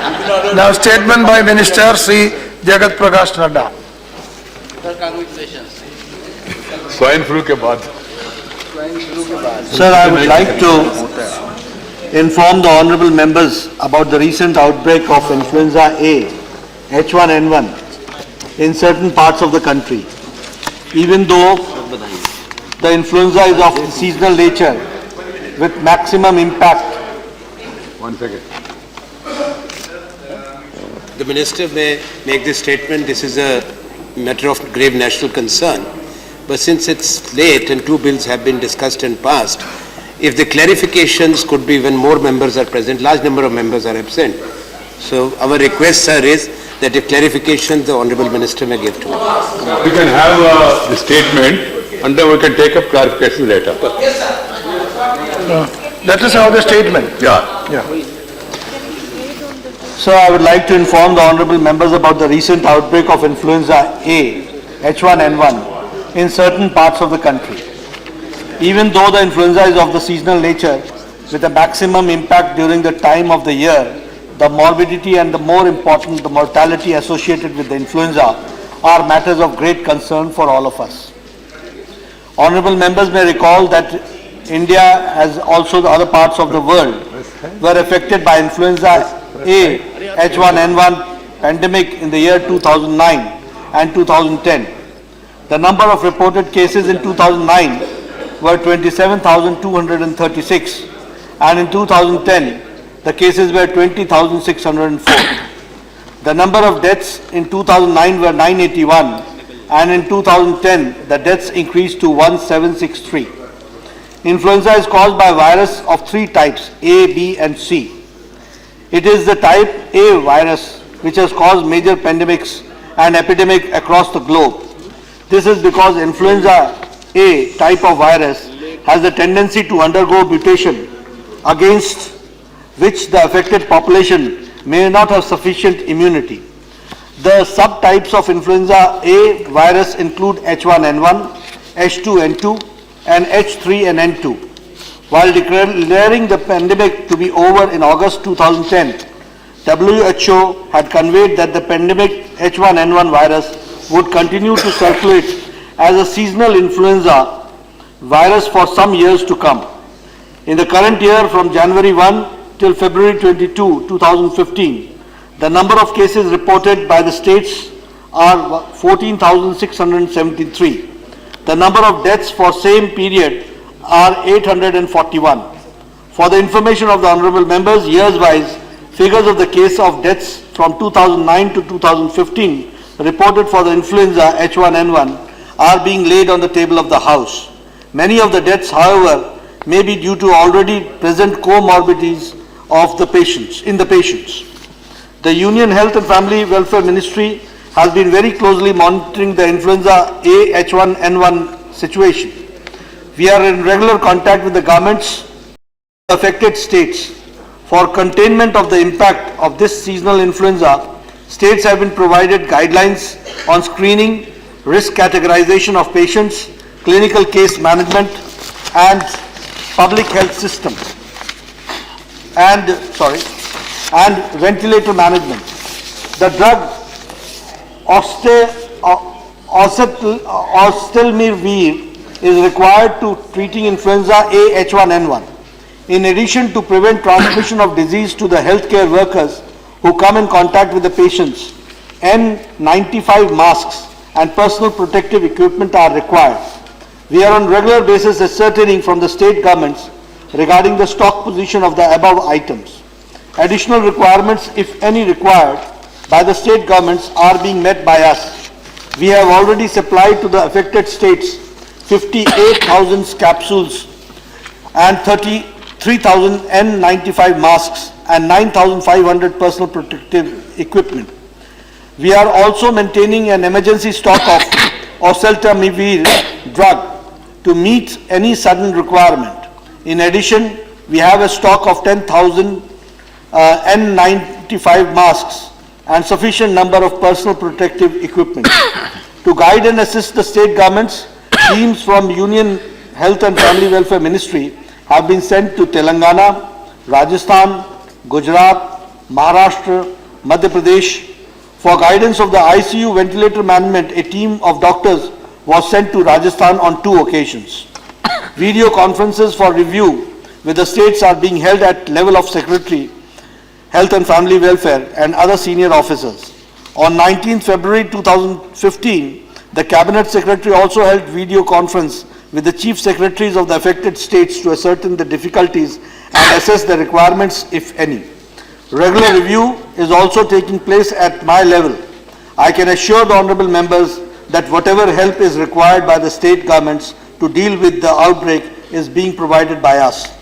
Now statement by Minister Sri Jagat Prakash Nadda. Sir, congratulations. Swine flu के बाद. Sir, I would like to inform the honourable members about the recent outbreak of influenza A, H1N1, in certain parts of the country. Even though the influenza is of seasonal nature, with maximum impact. 1 second. The Minister may make this statement. This is a matter of grave national concern. But since it's late and 2 bills have been discussed and passed, if the clarifications could be when more members are present, large number of members are absent. So our request, sir, is that if clarification the Honourable Minister may give to us. We can have the statement and then we can take up clarification later. Let us have the statement. Yeah. So I would like to inform the honourable members about the recent outbreak of influenza A, H1N1, in certain parts of the country. Even though the influenza is of the seasonal nature, with a maximum impact during the time of the year, the morbidity and the more important, the mortality associated with the influenza are matters of great concern for all of us. Honourable members may recall that India, as also the other parts of the world, were affected by influenza A, H1N1 pandemic in the year 2009 and 2010. The number of reported cases in 2009 were 27,236 and in 2010 the cases were 20,604. The number of deaths in 2009 were 981 and in 2010 the deaths increased to 1763. Influenza is caused by a virus of 3 types, A, B and C. It is the type A virus which has caused major pandemics and epidemic across the globe. This is because influenza A type of virus has a tendency to undergo mutation against which the affected population may not have sufficient immunity. The subtypes of influenza A virus include H1N1, H2N2 and H3N2. While declaring the pandemic to be over in August 2010, WHO had conveyed that the pandemic H1N1 virus would continue to circulate as a seasonal influenza virus for some years to come. In the current year, from January 1 till February 22, 2015, the number of cases reported by the states are 14,673. The number of deaths for same period are 841. For the information of the honourable members, years-wise, figures of the case of deaths from 2009 to 2015 reported for the influenza H1N1 are being laid on the table of the House. Many of the deaths, however, may be due to already present comorbidities of the patients, The Union Health and Family Welfare Ministry has been very closely monitoring the influenza A H1N1 situation. We are in regular contact with the governments of affected states. For containment of the impact of this seasonal influenza, states have been provided guidelines on screening, risk categorization of patients, clinical case management and public health system and ventilator management. The drug oseltamivir is required to treating influenza A H1N1. In addition, to prevent transmission of disease to the healthcare workers who come in contact with the patients, N95 masks and personal protective equipment are required. We are on regular basis ascertaining from the state governments regarding the stock position of the above items. Additional requirements, if any required, by the state governments are being met by us. We have already supplied to the affected states 58,000 capsules and 33,000 N95 masks and 9,500 personal protective equipment. We are also maintaining an emergency stock of oseltamivir drug to meet any sudden requirement. In addition, we have a stock of 10,000 N95 masks and sufficient number of personal protective equipment. To guide and assist the state governments, teams from Union Health and Family Welfare Ministry have been sent to Telangana, Rajasthan, Gujarat, Maharashtra, Madhya Pradesh. For guidance of the ICU ventilator management, a team of doctors was sent to Rajasthan on 2 occasions. Video conferences for review with the states are being held at level of Secretary, Health and Family Welfare and other senior officers. On 19th February 2015, the Cabinet Secretary also held video conference with the Chief Secretaries of the affected states to ascertain the difficulties and assess the requirements, if any. Regular review is also taking place at my level. I can assure the honorable members that whatever help is required by the state governments to deal with the outbreak is being provided by us.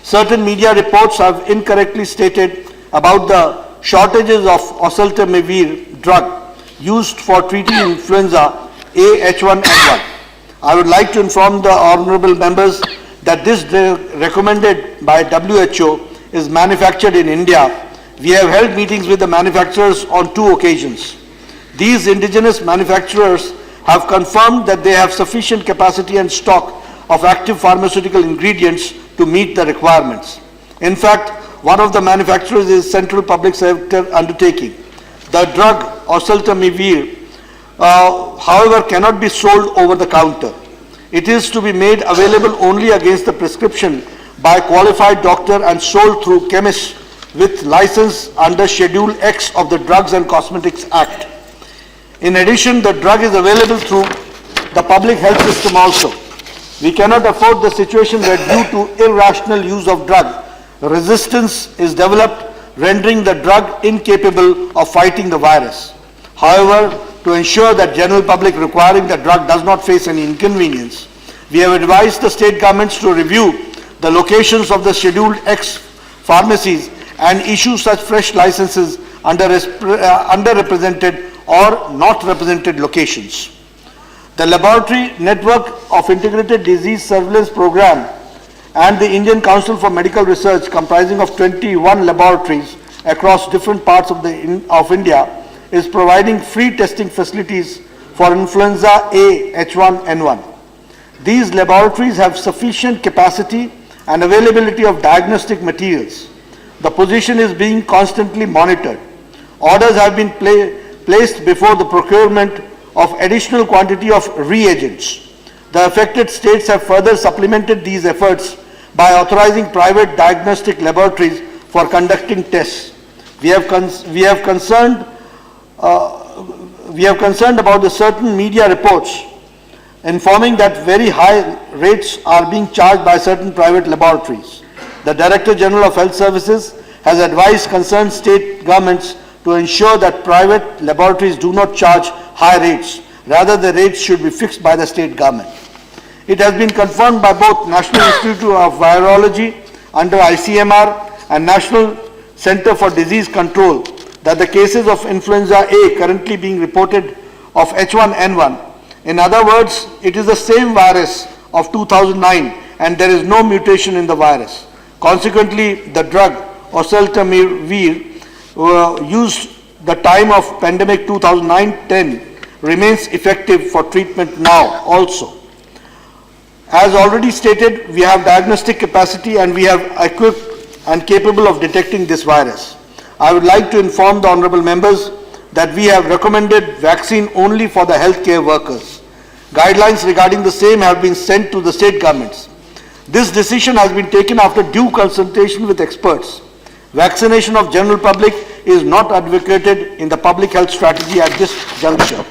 Certain media reports have incorrectly stated about the shortages of oseltamivir drug used for treating influenza A H1N1. I would like to inform the honorable members that this drug recommended by WHO is manufactured in India. We have held meetings with the manufacturers on 2 occasions. These indigenous manufacturers have confirmed that they have sufficient capacity and stock of active pharmaceutical ingredients to meet the requirements. In fact, one of the manufacturers is Central Public Sector Undertaking. The drug oseltamivir, however, cannot be sold over the counter. It is to be made available only against the prescription by a qualified doctor and sold through chemists with license under Schedule X of the Drugs and Cosmetics Act. In addition, the drug is available through the public health system also. We cannot afford the situation where due to irrational use of drug, resistance is developed, rendering the drug incapable of fighting the virus. However, to ensure that general public requiring the drug does not face any inconvenience, we have advised the state governments to review the locations of the Scheduled X pharmacies and issue such fresh licenses under underrepresented or not represented locations. The Laboratory Network of Integrated Disease Surveillance Program and the Indian Council for Medical Research, comprising of 21 laboratories across different parts of India, is providing free testing facilities for influenza A H1N1. These laboratories have sufficient capacity and availability of diagnostic materials. The position is being constantly monitored. Orders have been placed before the procurement of additional quantity of reagents. The affected states have further supplemented these efforts by authorizing private diagnostic laboratories for conducting tests. We have concerned about the certain media reports informing that very high rates are being charged by certain private laboratories. The Director General of Health Services has advised concerned state governments to ensure that private laboratories do not charge high rates. Rather, the rates should be fixed by the state government. It has been confirmed by both National Institute of Virology under ICMR and National Center for Disease Control that the cases of influenza A currently being reported of H1N1. In other words, it is the same virus of 2009 and there is no mutation in the virus. Consequently, the drug oseltamivir used the time of pandemic 2009-10 remains effective for treatment now also. As already stated, we have diagnostic capacity and we have equipped and capable of detecting this virus. I would like to inform the honorable members that we have recommended vaccine only for the healthcare workers. Guidelines regarding the same have been sent to the state governments. This decision has been taken after due consultation with experts. Vaccination of general public is not advocated in the public health strategy at this juncture.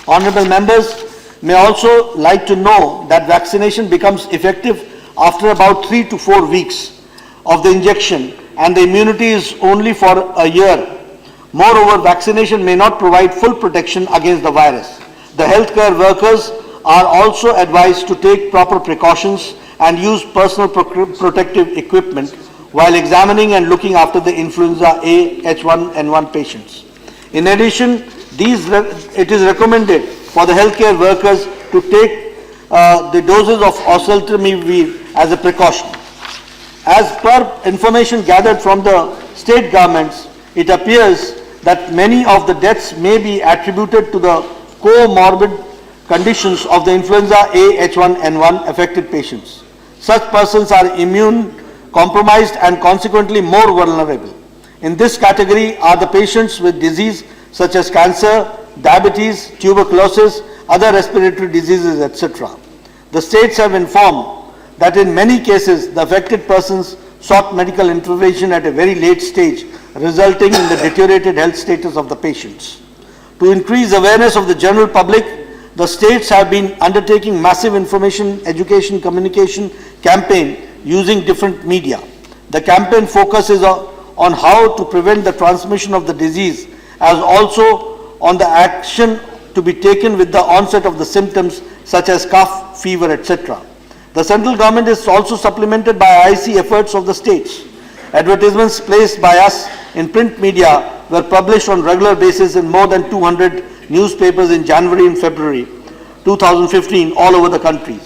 Honorable members may also like to know that vaccination becomes effective after about 3 to 4 weeks of the injection and the immunity is only for a year. Moreover, vaccination may not provide full protection against the virus. The healthcare workers are also advised to take proper precautions and use personal protective equipment while examining and looking after the influenza A H1N1 patients. In addition, it is recommended for the healthcare workers to take the doses of oseltamivir as a precaution. As per information gathered from the state governments, it appears that many of the deaths may be attributed to the comorbid conditions of the influenza A H1N1 affected patients. Such persons are immune compromised and consequently more vulnerable. In this category are the patients with disease such as cancer, diabetes, tuberculosis, other respiratory diseases, etc. The states have informed that in many cases, the affected persons sought medical intervention at a very late stage, resulting in the deteriorated health status of the patients. To increase awareness of the general public, the states have been undertaking massive information, education, communication campaign using different media. The campaign focuses on how to prevent the transmission of the disease, as also on the action to be taken with the onset of the symptoms such as cough, fever, etc. The central government is also supplemented by IC efforts of the states. Advertisements placed by us in print media were published on regular basis in more than 200 newspapers in January and February 2015 all over the country.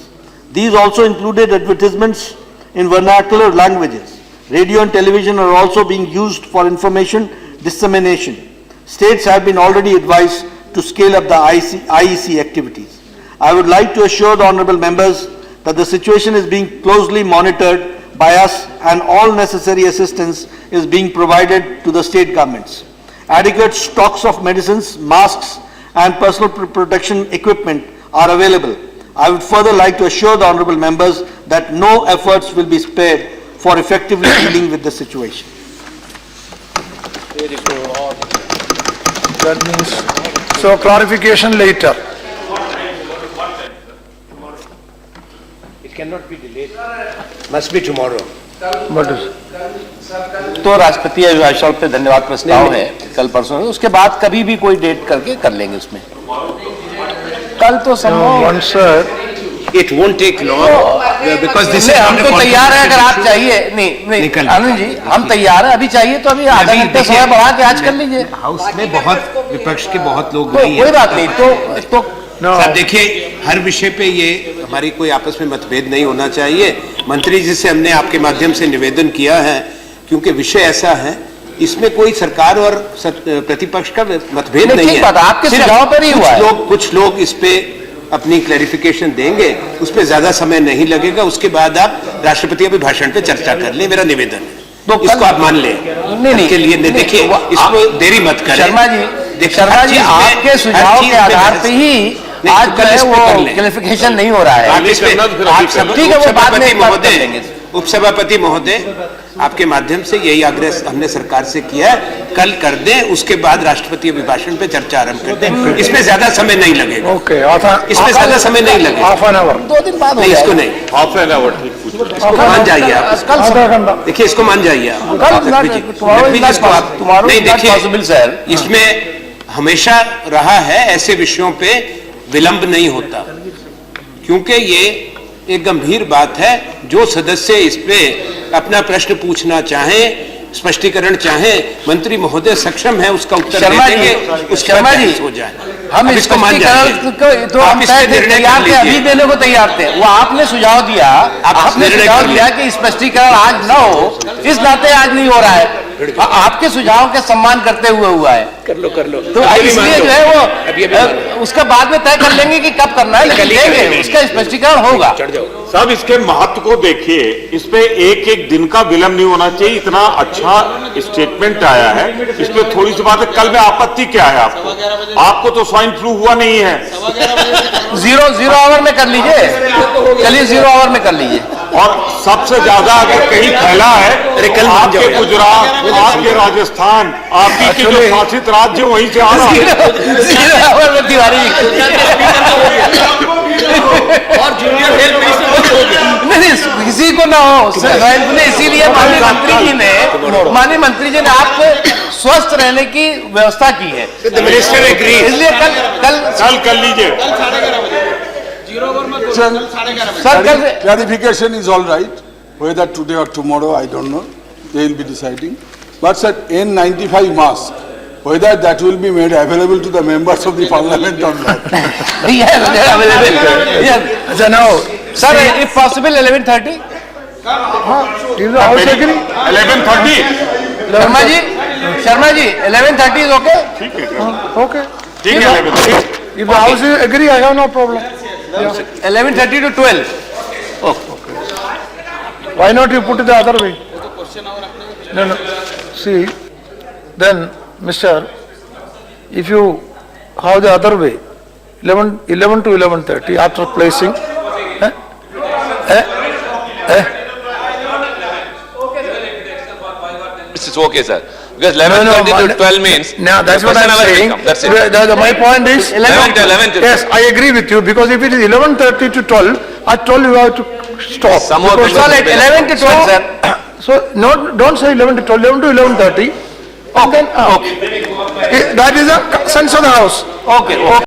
These also included advertisements in vernacular languages. Radio and television are also being used for information dissemination. States have been already advised to scale up the IEC activities. I would like to assure the honorable members that the situation is being closely monitored by us and all necessary assistance is being provided to the state governments. Adequate stocks of medicines, masks and personal protection equipment are available. I would further like to assure the honorable members that no efforts will be spared for effectively dealing with the situation. That means, so clarification later. It cannot be delayed. Must be tomorrow. What is? तो राष्ट्रपति अभिभाषण पे धन्यवाद प्रस्ताव है कल परसों, उसके बाद कभी भी कोई डेट करके कर लेंगे उसमें। कल तो संभव। One sir. It won't take long because this is हम तो तैयार है, अगर आप चाहिए नहीं आनंद जी, हम तैयार है, अभी चाहिए तो अभी आधा घंटे समय बढ़ा के आज कर लीजिए। हाउस में बहुत विपक्ष के बहुत लोग तो नहीं कोई बात नहीं, तो साहब देखिए, हर विषय पे ये हमारी कोई आपस में मतभेद नहीं होना चाहिए। मंत्री जी से हमने आपके माध्यम से निवेदन किया है, क्योंकि विषय ऐसा है, इसमें कोई सरकार और प्रतिपक्ष का मतभेद नहीं है। आपके सुझाव पर ही हुआ है। कुछ लोग इस पे अपनी क्लैरिफिकेशन देंगे, उस पे ज्यादा समय नहीं लगेगा, उसके बाद आप राष्ट्रपति अभिभाषण पे चर्चा कर लें, मेरा निवेदन है। तो इसको आप मान लें। नहीं के लिए देखिए, इसको देरी मत करें। शर्मा जी आपके सुझाव के आधार पे ही आज वो क्लैरिफिकेशन नहीं हो रहा है। ठीक है, वो बाद में महोदय, उपसभापति महोदय, आपके माध्यम से यही आग्रह हमने सरकार से किया है, कल कर दें, उसके बाद राष्ट्रपति अभिभाषण पे चर्चा आरंभ कर दें। इसमें ज्यादा समय नहीं लगेगा। ओके, इसमें ज्यादा समय नहीं लगेगा। हाफ एन आवर, 2 दिन बाद नहीं, इसको नहीं, हाफ एन आवर इसको मान जाइए आप। देखिए, इसको मान जाइए आप। नहीं देखिए, इसमें हमेशा रहा है, ऐसे विषयों पे विलंब नहीं होता, क्योंकि ये एक गंभीर बात है। जो सदस्य इस पे अपना प्रश्न पूछना चाहें, स्पष्टीकरण चाहें, मंत्री महोदय सक्षम है उसका उत्तर देंगे, उसका बहस हो जाए। हम इसको मान जाएंगे, तो हम तैयार थे, अभी देने को तैयार थे। वो आपने सुझाव दिया, आपने सुझाव दिया कि स्पष्टीकरण आज न हो, इस नाते आज नहीं हो रहा है। आपके सुझाव के सम्मान करते हुए हुआ है। कर लो तो इसलिए जो है वो उसका बाद में तय कर लेंगे कि कब करना है, लेकिन देंगे, उसका स्पष्टीकरण होगा। साहब, इसके महत्व को देखिए, इस पे एक दिन का विलंब नहीं होना चाहिए। इतना अच्छा स्टेटमेंट आया है, इस पे थोड़ी सी बात है। कल में आपत्ति क्या है आपको तो स्वाइन फ्लू हुआ नहीं है। 0 आवर में कर लीजिए, चलिए 0 आवर में कर लीजिए। और सबसे ज्यादा अगर कहीं फैला है, आपके गुजरात, आपके राजस्थान, आपकी के जो शासित राज्य वहीं से आ रहा है। 0 आवर में तिवारी और जूनियर हेल्थ मिनिस्टर हो गया। नहीं, किसी को ना हो, इसीलिए माननीय मंत्री जी ने आपको स्वस्थ रहने की व्यवस्था की है। मिनिस्टर एग्री, इसलिए कल कर लीजिए। Sir, clarification is all right, whether today or tomorrow, I don't know, they will be deciding. But sir, N95 mask, whether that will be made available to the members of the parliament or not. yes, they are available. Yes. Now, Sir, if possible, 11:30. is the house agree? 11:30. Sharma ji, 11:30 is okay? Okay. ठीक है, 11:30. If the house agree, I have no problem. 11:30 to 12. Why not you put it the other way? No. See, then, Mr., if you have the other way, 11 to 11:30 after placing, It's okay, sir. Because 11:30 to 12 means. No, that's the what person I'm will saying. come. That's it. My point is. 11 till. Yes, I agree with you, because if it is 11:30 to 12, at 12 you have to stop. Some more Because- members will be 11 to 12, sir. So, no, don't say 11 to 12, 11 to 11:30. Okay. That is the sense of the house. Okay, okay.